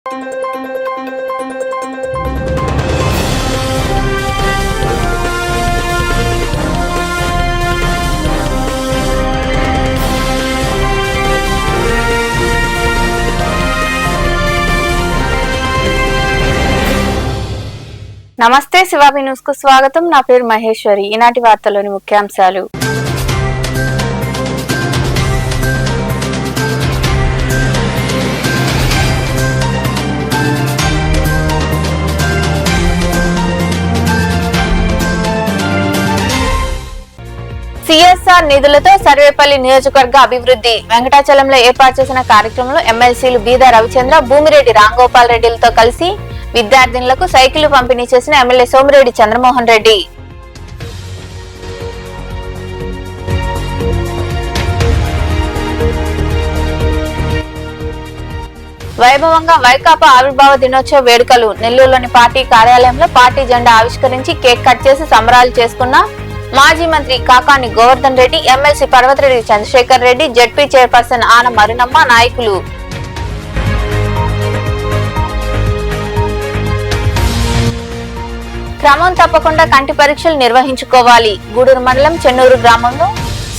నమస్తే శివాబి న్యూస్ కు స్వాగతం. నా పేరు మహేశ్వరి. ఈనాటి వార్తల్లోని ముఖ్యాంశాలు. సిఎస్ఆర్ నిధులతో సర్వేపల్లి నియోజకవర్గ అభివృద్ధి. వెంకటాచలంలో ఏర్పాటు చేసిన కార్యక్రమంలో ఎమ్మెల్సీలు బీదా రవిచంద్ర, భూమిరెడ్డి రాంగోపాల్ రెడ్డిలతో కలిసి విద్యార్థినులకు సైకిల్ పంపిణీ చేసిన ఎమ్మెల్యే సోమిరెడ్డి చంద్రమోహన్ రెడ్డి. వైభవంగా వైకాపా ఆవిర్భావ దినోత్సవ వేడుకలు. నెల్లూరులోని పార్టీ కార్యాలయంలో పార్టీ జెండా ఆవిష్కరించి కేక్ కట్ చేసి సంబరాలు చేసుకున్న మాజీ మంత్రి Kakani Govardhan Reddy, MLC Parvathareddy Chandrasekhar Reddy, ZP chairperson Anam Arunamma, నాయకులు. క్రమం తప్పకుండా కంటి పరీక్షలు నిర్వహించుకోవాలి. గూడూరు మండలం చెన్నూరు గ్రామంలో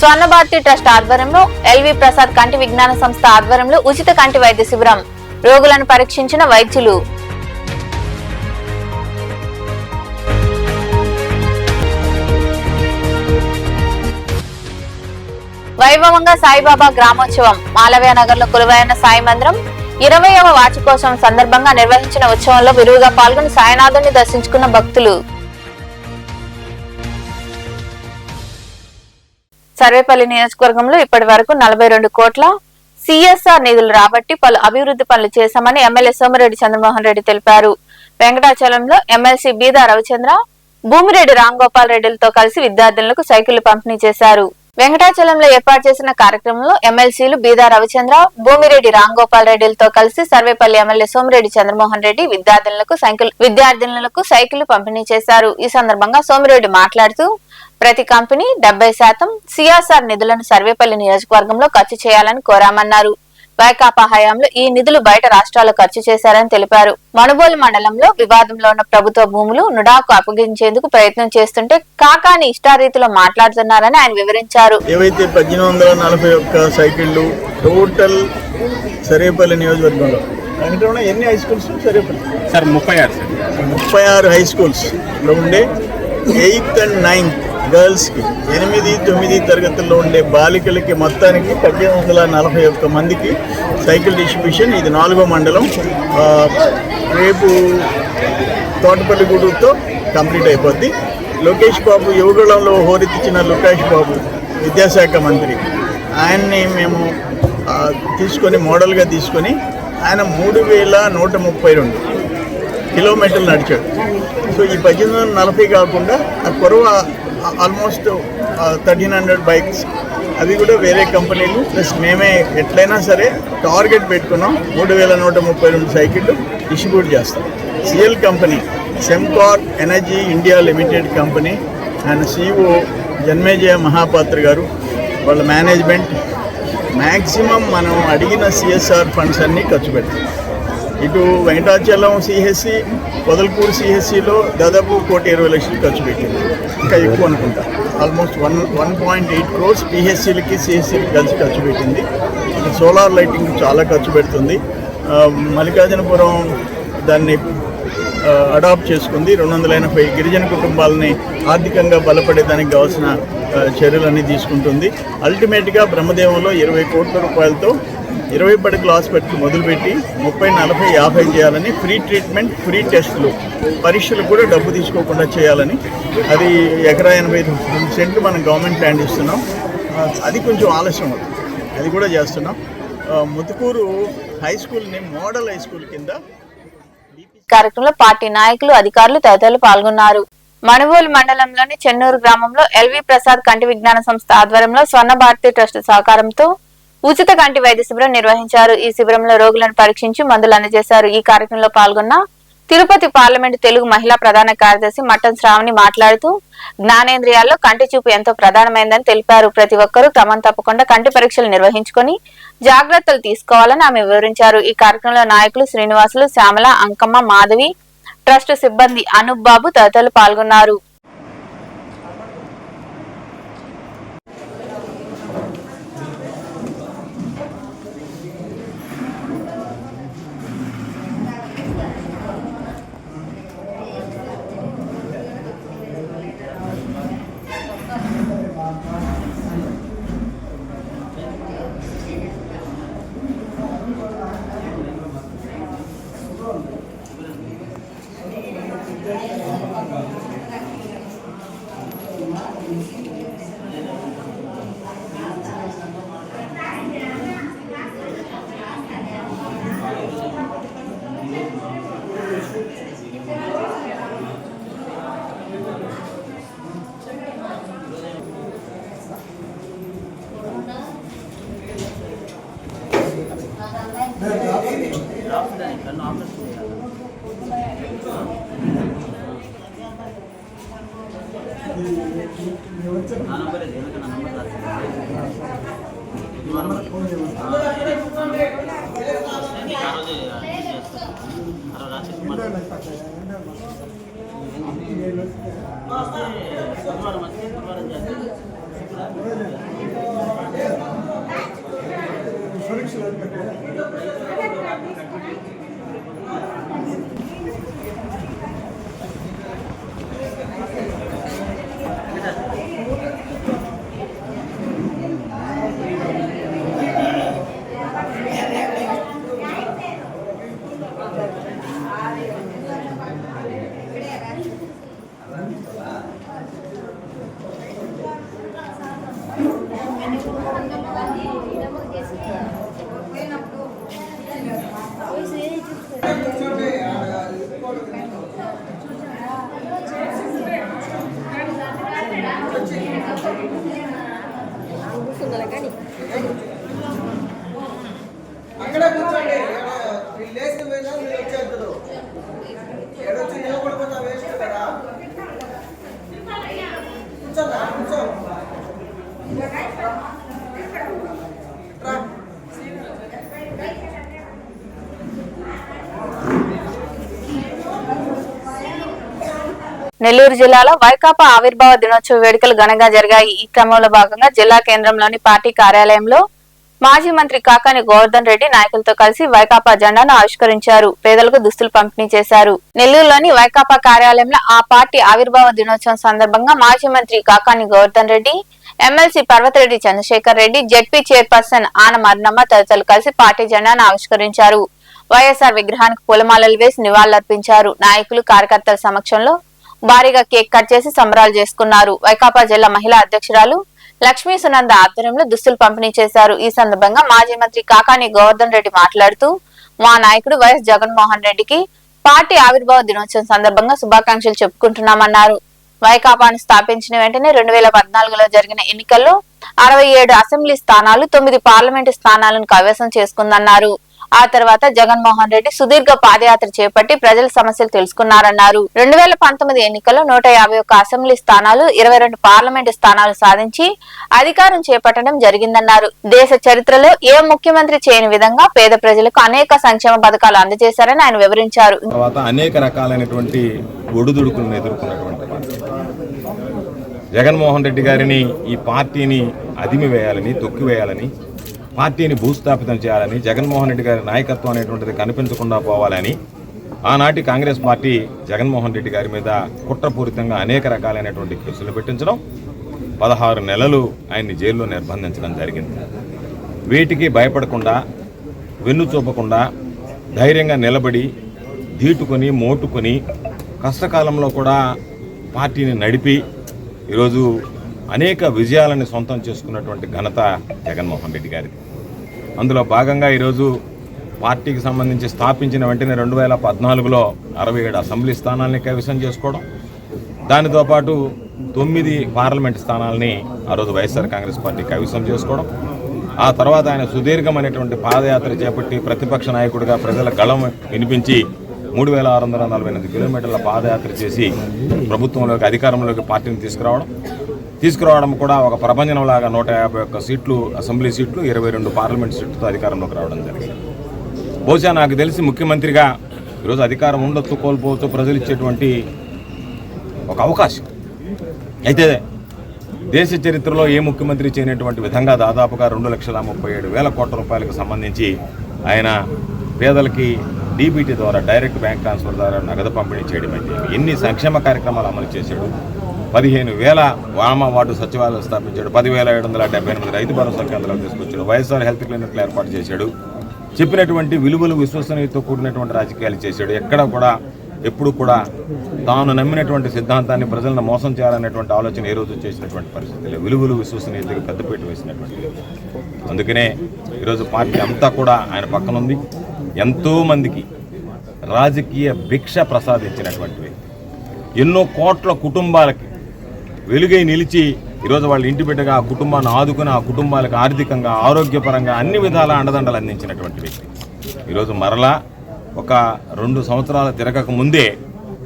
స్వర్ణభారతి ట్రస్ట్ ఆధ్వర్యంలో ఎల్వి ప్రసాద్ కంటి విజ్ఞాన సంస్థ ఆధ్వర్యంలో ఉచిత కంటి వైద్య శిబిరం. రోగులను పరీక్షించిన వైద్యులు. వైభవంగా సాయిబాబా గ్రామోత్సవం. మాలవ్య నగర్ లో కొలువైన సాయి మందిరం 20వ వార్షికోత్సవం సందర్భంగా నిర్వహించిన ఉత్సవంలో విరివిగా పాల్గొని సాయినాథుని దర్శించుకున్న భక్తులు. సర్వేపల్లి నియోజకవర్గంలో ఇప్పటి వరకు 42 కోట్ల సిఎస్ఆర్ నిధులు రాబట్టి పలు అభివృద్ధి పనులు చేశామని ఎమ్మెల్యే సోమిరెడ్డి చంద్రమోహన్ రెడ్డి తెలిపారు. వెంకటాచలంలో ఎమ్మెల్సీ బీదా రవిచంద్ర, భూమిరెడ్డి రాంగోపాల్ రెడ్డిలతో కలిసి విద్యార్థులకు సైకిళ్లు పంపిణీ చేశారు. వెంకటాచలంలో ఏర్పాటు చేసిన కార్యక్రమంలో ఎమ్మెల్సీలు బీదా రవిచంద్ర, భూమిరెడ్డి రాంగోపాల్ రెడ్డిలతో కలిసి సర్వేపల్లి ఎమ్మెల్యే సోమిరెడ్డి చంద్రమోహన్ రెడ్డి విద్యార్థినులకు సైకిళ్లు పంపిణీ చేశారు. ఈ సందర్భంగా సోమిరెడ్డి మాట్లాడుతూ ప్రతి కంపెనీ 70% సిఎస్ఆర్ నిధులను సర్వేపల్లి నియోజకవర్గంలో ఖర్చు చేయాలని కోరామన్నారు. వైకాపా హయాంలో ఈ నిధులు బయట రాష్ట్రాల్లో ఖర్చు చేశారని తెలిపారు. మనుబోలు మండలంలో వివాదంలో ఉన్న ప్రభుత్వ భూములు నుడాకు అప్పగించేందుకు ప్రయత్నం చేస్తుంటే కాకాని ఇష్టారీతిలో మాట్లాడుతున్నారని ఆయన వివరించారు. ఏవైతే 1841 సైకిళ్లు టోటల్ సర్వేపల్లి నియోజకవర్గంలో ఎన్ని high schools Sarvepalli sir 36 high schools లో ఉండే 8th and 9th గర్ల్స్ కి 8, 9 తరగతుల్లో ఉండే బాలికలకి మొత్తానికి 1841 మందికి సైకిల్ డిస్ట్రిబ్యూషన్. ఇది 4వ మండలం. రేపు తోటపల్లి గూడూరుతో కంప్లీట్ అయిపోద్ది. లోకేష్ బాబు యువగళంలో హోరెత్తించిన లోకేష్ బాబు విద్యాశాఖ మంత్రి, ఆయన్ని మేము మోడల్గా తీసుకొని ఆయన 3132 కిలోమీటర్లు నడిచాడు. సో ఈ 1840 కాకుండా ఆ కొరవ ఆల్మోస్ట్ 1300 బైక్స్, అవి కూడా వేరే కంపెనీలు ప్లస్ మేమే ఎట్లయినా సరే టార్గెట్ పెట్టుకున్నాం. 3132 సైకిళ్ళు డిస్ట్రిబ్యూట్ చేస్తాం. CL company, Sembcorp energy India limited company and CEO Janmejaya Mahapatra గారు, వాళ్ళ మేనేజ్మెంట్ మ్యాక్సిమం మనం అడిగిన సిఎస్ఆర్ ఫండ్స్ అన్నీ ఖర్చు పెట్టాం. ఇటు వెంకటాచలం సిహెచ్సి, పొదలకూరు సిహెచ్సిలో దాదాపు 1,20,00,000 ఖర్చు పెట్టింది. ఇంకా ఎక్కువ అనుకుంటా, ఆల్మోస్ట్ 1.8 crores పిహెచ్సిలకి సిహెచ్సిలకి కలిసి ఖర్చు పెట్టింది. సోలార్ లైటింగ్ చాలా ఖర్చు పెడుతుంది. మల్లికార్జునపురం దాన్ని అడాప్ట్ చేసుకుంది. 280 గిరిజన కుటుంబాలని ఆర్థికంగా బలపడేదానికి కావాల్సిన చర్యలన్నీ తీసుకుంటుంది. అల్టిమేట్గా బ్రహ్మదేవంలో 20 కోట్ల రూపాయలతో 20 పడకల హాస్పిటల్ మొదలుపెట్టి 30, 40, 50 చేయాలని, ఫ్రీ ట్రీట్మెంట్, ఫ్రీ టెస్టులు, పరీక్షలు కూడా డబ్బు తీసుకోకుండా చేయాలని. అది ఎకరా 82 సెంట్లు మనం గవర్నమెంట్ ల్యాండ్ ఇస్తున్నాం. అది కొంచెం ఆలస్యం అవుతుంది, అది కూడా చేస్తున్నాం. ముతుకూరు హై స్కూల్ని మోడల్ హై స్కూల్ కింద. కార్యక్రమంలో పార్టీ నాయకులు, అధికారులు తదితరులు పాల్గొన్నారు. మనుబోలు మండలంలోని చెన్నూరు గ్రామంలో ఎల్వి ప్రసాద్ కంటి విజ్ఞాన సంస్థ ఆధ్వర్యంలో స్వర్ణభారతి ట్రస్ట్ సహకారంతో ఉచిత కంటి వైద్య శిబిరం నిర్వహించారు. ఈ శిబిరంలో రోగులను పరీక్షించి మందులు అందజేశారు. ఈ కార్యక్రమంలో పాల్గొన్న తిరుపతి పార్లమెంటు తెలుగు మహిళా ప్రధాన కార్యదర్శి మట్టం శ్రావణి మాట్లాడుతూ జ్ఞానేంద్రియాల్లో కంటి చూపు ఎంతో ప్రధానమైందని తెలిపారు. ప్రతి ఒక్కరూ క్రమం తప్పకుండా కంటి పరీక్షలు నిర్వహించుకొని జాగ్రత్తలు తీసుకోవాలని ఆమె వివరించారు. ఈ కార్యక్రమంలో నాయకులు శ్రీనివాసులు, శ్యామల, అంకమ్మ, మాధవి, ట్రస్ట్ సిబ్బంది అనూప్ బాబు తదితరులు పాల్గొన్నారు. అక్కడ కూర్చోండి లేచిన మీద మీరు వచ్చేద్దరు ఏడొచ్చి నిలబడిపోతా వేస్ట్ కదా కూర్చోదా కూర్చో నెల్లూరు జిల్లాలో వైకాపా ఆవిర్భావ దినోత్సవ వేడుకలు ఘనంగా జరిగాయి. ఈ క్రమంలో భాగంగా జిల్లా కేంద్రంలోని పార్టీ కార్యాలయంలో మాజీ మంత్రి కాకాని గోవర్ధన్ రెడ్డి నాయకులతో కలిసి వైకాపా జెండాను ఆవిష్కరించారు. పేదలకు దుస్తులు పంపిణీ చేశారు. నెల్లూరులోని వైకాపా కార్యాలయంలో ఆ పార్టీ ఆవిర్భావ దినోత్సవం సందర్భంగా మాజీ మంత్రి Kakani Govardhan Reddy, MLC Parvathareddy Chandrasekhar Reddy, ZP chairperson Anam Arunamma తదితరులు కలిసి పార్టీ జెండాను ఆవిష్కరించారు. వైఎస్ఆర్ విగ్రహానికి పూలమాలలు వేసి నివాళులర్పించారు. నాయకులు, కార్యకర్తల సమక్షంలో భారీగా కేక్ కట్ చేసి సంబరాలు చేసుకున్నారు. వైకాపా జిల్లా మహిళా అధ్యక్షురాలు లక్ష్మీ సునంద ఆధ్వర్యంలో దుస్తులు పంపిణీ చేశారు. ఈ సందర్భంగా మాజీ మంత్రి కాకాని గోవర్ధన్ రెడ్డి మాట్లాడుతూ మా నాయకుడు వైఎస్ జగన్మోహన్ రెడ్డికి పార్టీ ఆవిర్భావ దినోత్సవం సందర్భంగా శుభాకాంక్షలు చెప్పుకుంటున్నామన్నారు. వైకాపాను స్థాపించిన వెంటనే 2014లో జరిగిన ఎన్నికల్లో 67 అసెంబ్లీ స్థానాలు, 9 పార్లమెంటు స్థానాలను కైవసం చేసుకుందన్నారు. ఆ తర్వాత జగన్మోహన్ రెడ్డి సుదీర్ఘ పాదయాత్ర చేపట్టి ప్రజల సమస్యలు తెలుసుకున్నారన్నారు. 2019 ఎన్నికల్లో 151 అసెంబ్లీ స్థానాలు, 22 పార్లమెంటు స్థానాలు సాధించి అధికారం చేపట్టడం జరిగిందన్నారు. దేశ చరిత్రలో ఏ ముఖ్యమంత్రి చేయని విధంగా పేద ప్రజలకు అనేక సంక్షేమ పథకాలు అందజేశారని ఆయన వివరించారు. అనేక రకాలైనటువంటి ఒడుదుడుకులను ఎదుర్కొన్నటువంటి పార్టీ జగన్మోహన్ రెడ్డి గారిని, ఈ పార్టీని అదిమివేయాలని, తొక్కివేయాలని, పార్టీని భూస్థాపితం చేయాలని, జగన్మోహన్ రెడ్డి గారి నాయకత్వం అనేటువంటిది కనిపించకుండా పోవాలని ఆనాటి కాంగ్రెస్ పార్టీ జగన్మోహన్ రెడ్డి గారి మీద కుట్రపూరితంగా అనేక రకాలైనటువంటి కేసులు పెట్టించడం, 16 నెలలు ఆయన్ని జైల్లో నిర్బంధించడం జరిగింది. వీటికి భయపడకుండా, వెన్ను చూపకుండా ధైర్యంగా నిలబడి, ధీటుకొని, మోటుకొని కష్టకాలంలో కూడా పార్టీని నడిపి ఈరోజు అనేక విజయాలను సొంతం చేసుకున్నటువంటి ఘనత జగన్మోహన్ రెడ్డి గారిది. అందులో భాగంగా ఈరోజు పార్టీకి సంబంధించి స్థాపించిన వెంటనే 2014లో 67 అసెంబ్లీ స్థానాలని కైవసం చేసుకోవడం, దానితో పాటు 9 పార్లమెంట్ స్థానాలని ఆ రోజు వైఎస్ఆర్ కాంగ్రెస్ పార్టీ కైవసం చేసుకోవడం, ఆ తర్వాత ఆయన సుదీర్ఘమైనటువంటి పాదయాత్ర చేపట్టి ప్రతిపక్ష నాయకుడిగా ప్రజల గళం వినిపించి 3648 కిలోమీటర్ల పాదయాత్ర చేసి ప్రభుత్వంలోకి అధికారంలోకి పార్టీని తీసుకురావడం కూడా ఒక ప్రభంజనంలాగా 151 సీట్లు అసెంబ్లీ సీట్లు 22 పార్లమెంట్ సీట్లతో అధికారంలోకి రావడం జరిగింది. బహుశా నాకు తెలిసి ముఖ్యమంత్రిగా ఈరోజు అధికారం ఉండొచ్చు, కోల్పోవచ్చు, ప్రజలు ఇచ్చేటువంటి ఒక అవకాశం. అయితే దేశ చరిత్రలో ఏ ముఖ్యమంత్రి చేయనటువంటి విధంగా దాదాపుగా 2,37,000 కోట్ల రూపాయలకు సంబంధించి ఆయన పేదలకి డీబీటీ ద్వారా డైరెక్ట్ బ్యాంక్ ట్రాన్స్ఫర్ ద్వారా నగదు పంపిణీ చేయడం అయితే ఎన్ని సంక్షేమ కార్యక్రమాలు అమలు చేశాడు. 15,000 వామ వార్డు సచివాలయాలు స్థాపించాడు. 10,778 రైతు భరోసా కేంద్రాలు తీసుకొచ్చాడు. వైఎస్ఆర్ హెల్త్ క్లినిక్లు ఏర్పాటు చేశాడు. చెప్పినటువంటి విలువలు విశ్వసనీయతతో కూడినటువంటి రాజకీయాలు చేశాడు. ఎక్కడ కూడా ఎప్పుడు కూడా తాను నమ్మినటువంటి సిద్ధాంతాన్ని ప్రజలను మోసం చేయాలనేటువంటి ఆలోచన ఏ రోజు చేసినటువంటి పరిస్థితులు, విలువలు విశ్వసనీయతకు పెద్దపీట వేసినటువంటి. అందుకనే ఈరోజు పార్టీ అంతా కూడా ఆయన పక్కనుంది. ఎంతోమందికి రాజకీయ భిక్ష ప్రసాదించినటువంటివి, ఎన్నో కోట్ల కుటుంబాలకి వెలుగై నిలిచి ఈరోజు వాళ్ళ ఇంటి బిడ్డగా ఆ కుటుంబాన్ని ఆదుకుని ఆ కుటుంబాలకు ఆర్థికంగా, ఆరోగ్యపరంగా అన్ని విధాల అండదండలు అందించినటువంటి వ్యక్తి. ఈరోజు మరలా ఒక 2 సంవత్సరాలు తిరగక ముందే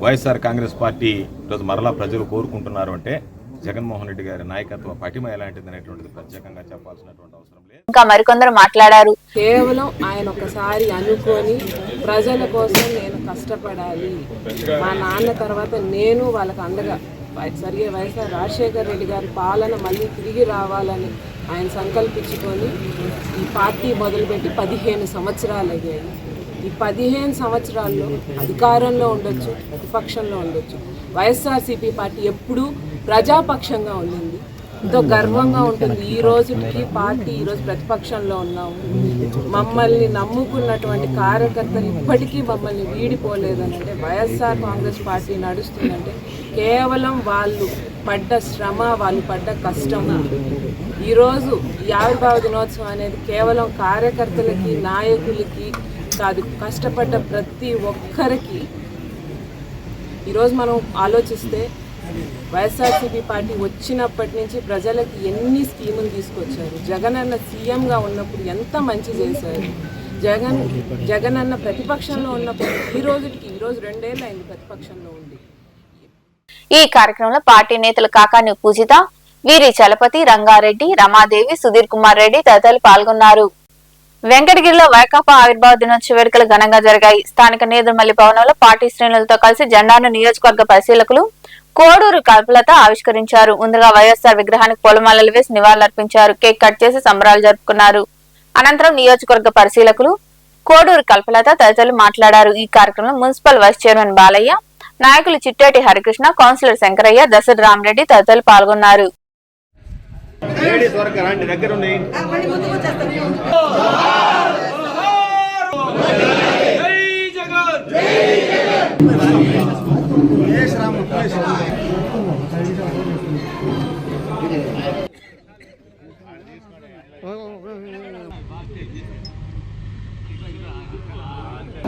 వైఎస్ఆర్ కాంగ్రెస్ పార్టీ ఈరోజు మరలా ప్రజలు కోరుకుంటున్నారు అంటే జగన్మోహన్ రెడ్డి గారి నాయకత్వ పటిమ ఎలాంటిది అనేటువంటిది ప్రత్యేకంగా చెప్పాల్సినటువంటి అవసరం లేదు. ఇంకా మరికొందరు మాట్లాడారు. కేవలం ఆయన ఒకసారి అనుకొని ప్రజల కోసం నేను కష్టపడాలి, మా నాన్న తర్వాత నేను వాళ్ళకి అండగా సరిగే వైఎస్ఆర్ రాజశేఖర రెడ్డి గారి పాలన మళ్ళీ తిరిగి రావాలని ఆయన సంకల్పించుకొని ఈ పార్టీ మొదలుపెట్టి 15 సంవత్సరాలు అయ్యాయి. ఈ 15 సంవత్సరాల్లో అధికారంలో ఉండొచ్చు, ప్రతిపక్షంలో ఉండొచ్చు, వైఎస్ఆర్సీపీ పార్టీ ఎప్పుడూ ప్రజాపక్షంగా ఉండింది. ఎంతో గర్వంగా ఉంటుంది. ఈ రోజుకి పార్టీ ఈరోజు ప్రతిపక్షంలో ఉన్నాము. మమ్మల్ని నమ్ముకున్నటువంటి కార్యకర్తలు ఇప్పటికీ మమ్మల్ని వీడిపోలేదనంటే వైఎస్ఆర్ కాంగ్రెస్ పార్టీ నడుస్తుందంటే కేవలం వాళ్ళు పడ్డ శ్రమ, వాళ్ళు పడ్డ కష్టం. ఈరోజు ఈ ఆవిర్భావ దినోత్సవం అనేది కేవలం కార్యకర్తలకి, నాయకులకి కాదు, కష్టపడ్డ ప్రతి ఒక్కరికి. ఈరోజు మనం ఆలోచిస్తే వైఎస్ఆర్సీపీ పార్టీ వచ్చినప్పటి నుంచి ప్రజలకి ఎన్ని స్కీములు తీసుకొచ్చారు. జగన్ అన్న సీఎంగా ఉన్నప్పుడు ఎంత మంచి చేశారు. జగన్ అన్న ప్రతిపక్షంలో ఉన్నప్పుడు ఈరోజు 2 ఏళ్ళు అయింది ప్రతిపక్షంలో ఉండి. ఈ కార్యక్రమంలో పార్టీ నేతలు కాకాని పూజిత, వీరి చలపతి, రంగారెడ్డి, రమాదేవి, సుధీర్ కుమార్ రెడ్డి తదితరులు పాల్గొన్నారు. వెంకటగిరిలో వైకాపా ఆవిర్భావ దినోత్సవ వేడుకలు ఘనంగా జరిగాయి. స్థానిక నేదురుమల్లి భవనంలో పార్టీ శ్రేణులతో కలిసి జెండాను నియోజకవర్గ పరిశీలకులు కోడూరు కల్పలత ఆవిష్కరించారు. ముందుగా వైఎస్ఆర్ విగ్రహానికి పూలమాలలు వేసి నివాళులర్పించారు. కేక్ కట్ చేసి సంబరాలు జరుపుకున్నారు. అనంతరం నియోజకవర్గ పరిశీలకులు కోడూరు కల్పలత తదితరులు మాట్లాడారు. ఈ కార్యక్రమంలో మున్సిపల్ వైస్ చైర్మన్ బాలయ్య, నాయకులు చిట్టేటి హరికృష్ణ, కౌన్సిలర్ శంకరయ్య, దశరథ రామరెడ్డి తదితరులు పాల్గొన్నారు.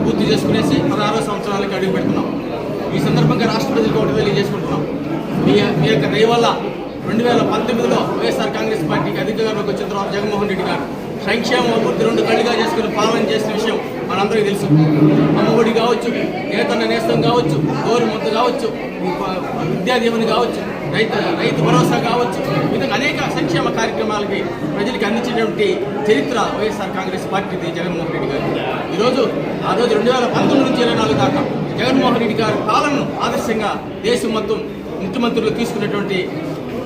పూర్తి చేసుకునేసి 16వ సంవత్సరాలకి అడుగు పెడుతున్నాం. ఈ సందర్భంగా రాష్ట్ర ప్రజలకు ఒకటి తెలియజేసుకుంటున్నాం. మీ యొక్క దయ వల్ల 2019లో వైఎస్ఆర్ కాంగ్రెస్ పార్టీకి అధికారంలోకి వచ్చిన తర్వాత జగన్మోహన్ రెడ్డి గారు సంక్షేమ అభివృద్ధి 2 కళ్ళుగా చేసుకుని పాలన చేసిన విషయం మనందరికీ తెలుసు. అమ్మఒడి కావచ్చు, నేతన్న నేస్తం కావచ్చు, గోరు ముద్ద కావచ్చు, విద్యాదీవెన కావచ్చు, రైతు భరోసా కావచ్చు, ఈ విధంగా అనేక సంక్షేమ కార్యక్రమాలకి ప్రజలకు అందించినటువంటి చరిత్ర వైఎస్ఆర్ కాంగ్రెస్ పార్టీది జగన్మోహన్ రెడ్డి గారు. ఈరోజు ఆ రోజు 2019 నుంచి 24 దాకా జగన్మోహన్ రెడ్డి గారి పాలనను ఆదర్శంగా దేశం మొత్తం ముఖ్యమంత్రులు తీసుకున్నటువంటి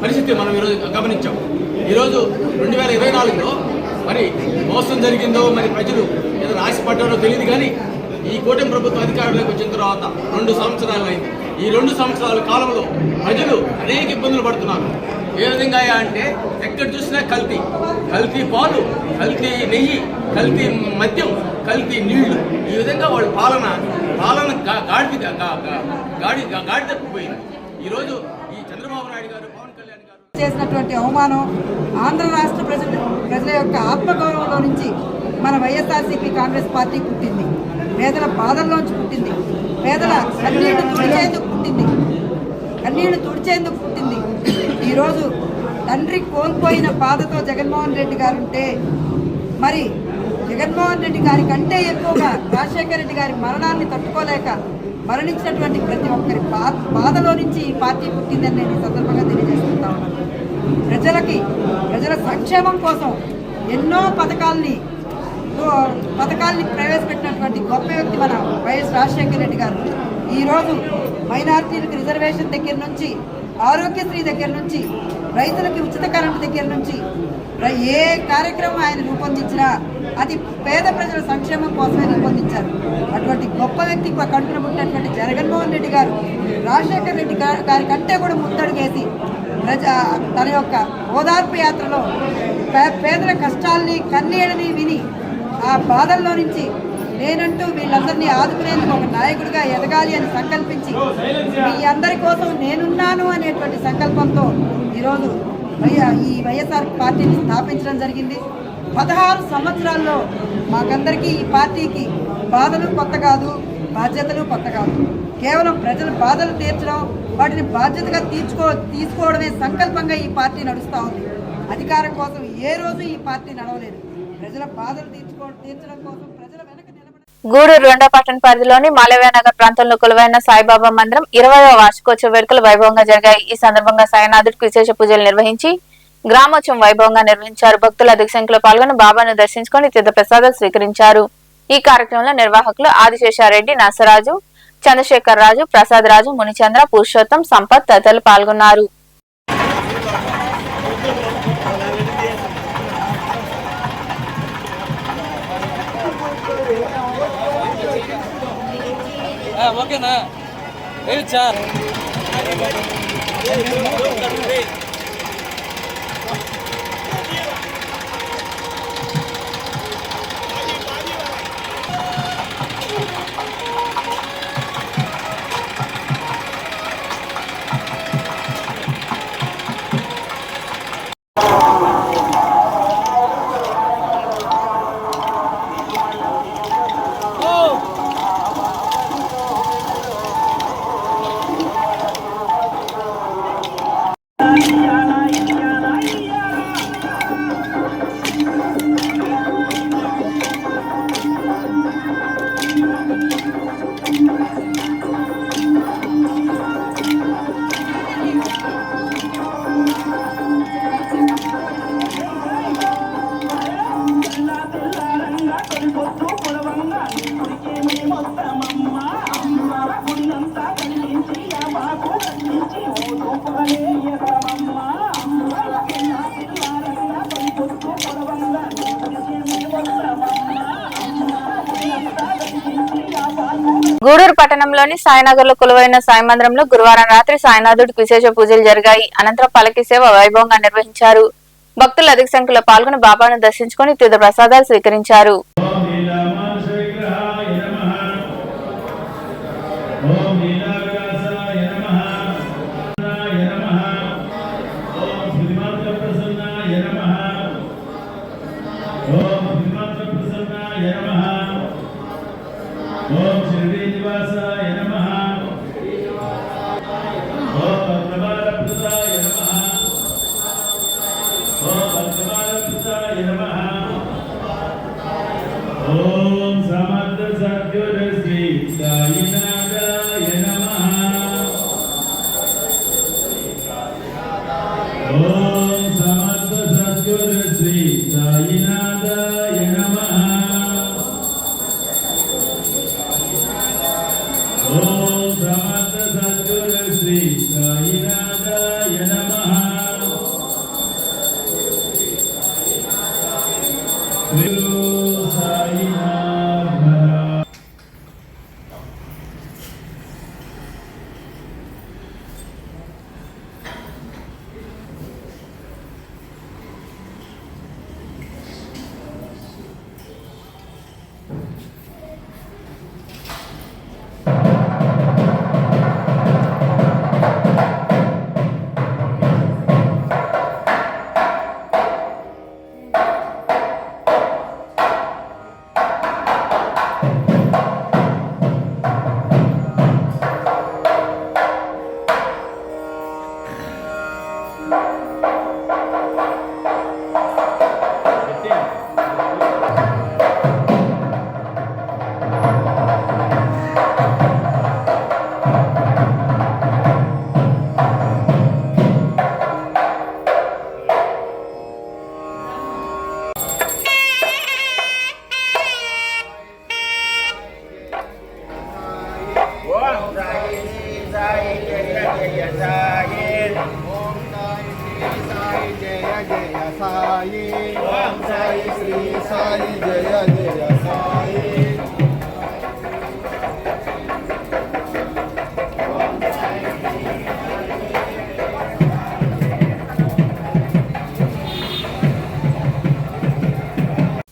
పరిస్థితి మనం ఈరోజు గమనించాం. ఈరోజు 2024లో మరి మోసం జరిగిందో, మరి ప్రజలు ఏదో ఆశపడ్డారో తెలియదు, కానీ ఈ కూటమి ప్రభుత్వం అధికారంలోకి వచ్చిన తర్వాత 2 సంవత్సరాలు అయింది. ఈ 2 సంవత్సరాల కాలంలో ప్రజలు అనేక ఇబ్బందులు పడుతున్నారు. ఏ విధంగా అంటే ఎక్కడ చూసినా కల్తీ పాలు, కల్తీ నెయ్యి, కల్తీ మద్యం, కల్తీ నీళ్లు, ఈ విధంగా వాళ్ళ పాలన గాడి తప్పిపోయింది. ఈరోజు ఈ చంద్రబాబు నాయుడు గారు, పవన్ కళ్యాణ్ గారు చేసినటువంటి అవమానం ఆంధ్ర రాష్ట్ర ప్రజల యొక్క ఆత్మగౌరవంలో నుంచి మన వైఎస్ఆర్సీపీ కాంగ్రెస్ పార్టీ పుట్టింది. పేదల బాధల్లోంచి పుట్టింది. పేదల కన్నీళ్లు తుడిచేందుకు పుట్టింది. ఈరోజు తండ్రి కోల్పోయిన బాధతో జగన్మోహన్ రెడ్డి గారు ఉంటే, మరి జగన్మోహన్ రెడ్డి గారి కంటే ఎక్కువగా రాజశేఖర రెడ్డి గారి మరణాన్ని తట్టుకోలేక మరణించినటువంటి ప్రతి ఒక్కరి బాధలో నుంచి ఈ పార్టీ పుట్టిందని నేను ఈ సందర్భంగా తెలియజేసుకుంటా ఉన్నాను. ప్రజల సంక్షేమం కోసం ఎన్నో పథకాల్ని ప్రవేశపెట్టినటువంటి గొప్ప వ్యక్తి మన వైఎస్ రాజశేఖర రెడ్డి గారు. ఈరోజు మైనారిటీలకు రిజర్వేషన్ దగ్గర నుంచి, ఆరోగ్యశ్రీ దగ్గర నుంచి, రైతులకి ఉచిత కరెంటు దగ్గర నుంచి ఏ కార్యక్రమం ఆయన రూపొందించినా అది పేద ప్రజల సంక్షేమం కోసమే రూపొందించారు. అటువంటి గొప్ప వ్యక్తి కంటున పుట్టినటువంటి జగన్మోహన్ రెడ్డి గారు రాజశేఖర రెడ్డి గారి కంటే కూడా ముందడుగేసి తన యొక్క ఓదార్పు యాత్రలో పేదల కష్టాల్ని కన్నీళ్ళని విని ఆ బాధల్లో నుంచి నేనంటూ వీళ్ళందరినీ ఆదుకునేందుకు ఒక నాయకుడిగా ఎదగాలి అని సంకల్పించి మీ అందరి కోసం నేనున్నాను అనేటువంటి సంకల్పంతో ఈరోజు ఈ వైఎస్ఆర్ పార్టీని స్థాపించడం జరిగింది. 16 సంవత్సరాల్లో మాకందరికీ ఈ పార్టీకి బాధలు కొత్త కాదు, బాధ్యతలు కొత్త కాదు. కేవలం ప్రజల బాధలు తీర్చడం, వాటిని బాధ్యతగా తీసుకోవడమే సంకల్పంగా ఈ పార్టీ నడుస్తూ ఉంది. అధికారం కోసం ఏ రోజు ఈ పార్టీ నడవలేదు. ప్రజల బాధలు తీర్చడం కోసం ప్రజల వెనక నిలబడి గూడూరు 2వ పట్టణ పరిధిలోని మాలవ్యనగర్ ప్రాంతంలో కొలువైన సాయిబాబా మందిరం 20వ వార్షికోత్సవ వేడుకలు వైభవంగా జరిగాయి. ఈ సందర్భంగా సాయినాథుడికి విశేష పూజలు నిర్వహించి గ్రామోత్సవం వైభవంగా నిర్వహించారు. భక్తులు అధిక సంఖ్యలో పాల్గొని బాబాను దర్శించుకుని తీర్థ ప్రసాదాలు స్వీకరించారు. ఈ కార్యక్రమంలో నిర్వాహకులు ఆదిశేషారెడ్డి, నర్సరాజు, చంద్రశేఖర్ రాజు, ప్రసాద్ రాజు, మునిచంద్ర, పురుషోత్తం, సంపత్ తదితరులు పాల్గొన్నారు. ఓకేనా సార్. గూడూరు పట్టణంలోని సాయినగర్ లో కొలువైన సాయి మందిరంలో గురువారం రాత్రి సాయినాథుడికి విశేష పూజలు జరిగాయి. అనంతరం పల్లకి సేవ వైభవంగా నిర్వహించారు. భక్తులు అధిక సంఖ్యలో పాల్గొని బాబాను దర్శించుకుని తీర్థ ప్రసాదాలు స్వీకరించారు.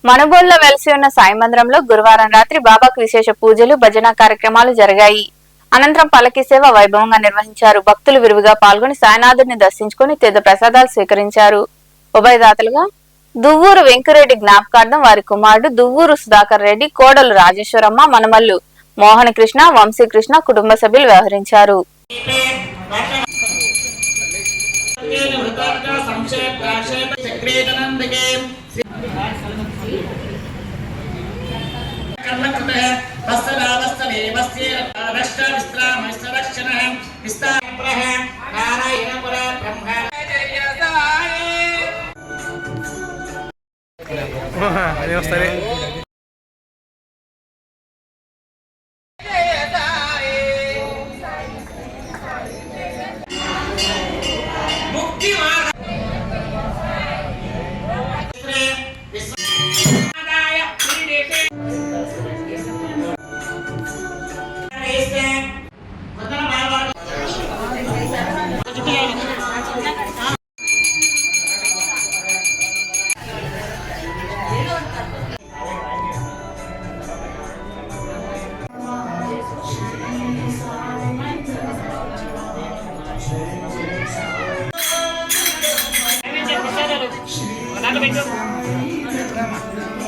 మనుబోలులో వెలిసి ఉన్న సాయి మందిరంలో గురువారం రాత్రి బాబాకు విశేష పూజలు భజన కార్యక్రమాలు జరిగాయి. అనంతరం పల్లకి సేవ వైభవంగా నిర్వహించారు. భక్తులు విరివిగా పాల్గొని సాయినాథుడిని దర్శించుకుని తీర్థ ప్రసాదాలు స్వీకరించారు. ఉభయదాతలుగా దువ్వూరు వెంకరెడ్డి జ్ఞాపకార్థం వారి కుమారుడు దువ్వూరు సుధాకర్ రెడ్డి, కోడలు రాజేశ్వరమ్మ, మనమల్లు మోహన కృష్ణ, వంశీకృష్ణ కుటుంబ సభ్యులు వ్యవహరించారు.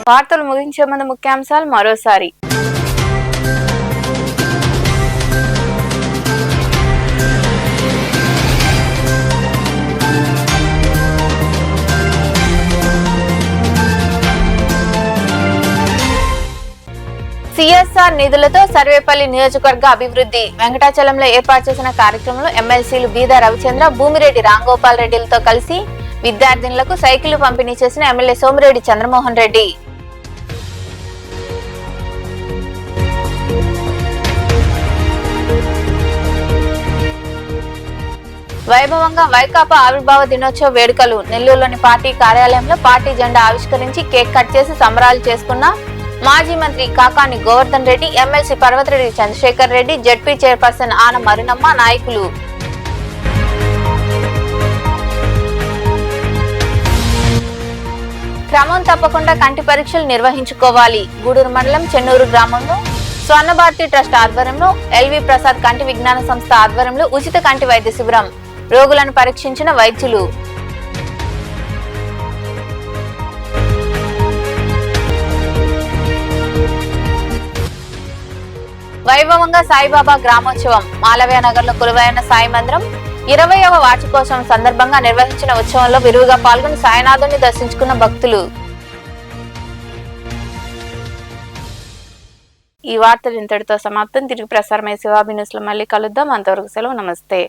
వార్తలు ముగించే ముందు ముఖ్యాంశాలు మరోసారి. సిఎస్ఆర్ నిధులతో సర్వేపల్లి నియోజకవర్గ అభివృద్ధి. వెంకటాచలంలో ఏర్పాటు చేసిన కార్యక్రమంలో ఎమ్మెల్సీలు బీదా రవిచంద్ర, భూమిరెడ్డి రాంగోపాల్ రెడ్డిలతో కలిసి విద్యార్థినులకు సైకిళ్లు పంపిణీ చేసిన ఎమ్మెల్యే సోమిరెడ్డి చంద్రమోహన్ రెడ్డి. వైభవంగా వైకాపా ఆవిర్భావ దినోత్సవ వేడుకలు. నెల్లూరులోని పార్టీ కార్యాలయంలో పార్టీ జెండా ఆవిష్కరించి కేక్ కట్ చేసి సంబరాలు చేసుకున్న మాజీ మంత్రి Kakani Govardhan Reddy, MLC Parvathareddy Chandrasekhar Reddy, ZP chairperson Anam Arunamma, నాయకులు. క్రమం తప్పకుండా కంటి పరీక్షలు నిర్వహించుకోవాలి. గూడూరు మండలం చెన్నూరు గ్రామంలో స్వర్ణభారతి ట్రస్ట్ ఆధ్వర్యంలో ఎల్వి ప్రసాద్ కంటి విజ్ఞాన సంస్థ ఆధ్వర్యంలో ఉచిత కంటి వైద్య శిబిరం. రోగులను పరీక్షించిన వైద్యులు. వైభవంగా సాయిబాబా గ్రామోత్సవం. మాలవ్య నగర్ లో కొలువైన సాయి మందిరం 20వ వార్షికోత్సవం సందర్భంగా నిర్వహించిన ఉత్సవంలో విరివిగా పాల్గొని సాయినాథుడిని దర్శించుకున్న భక్తులు. ఈ వార్తలు ఇంతటితో సమాప్తం. తిరిగి ప్రసారమయ్యే శివాబి న్యూస్ లో మళ్ళీ కలుద్దాం. అంతవరకు సెలవు. నమస్తే.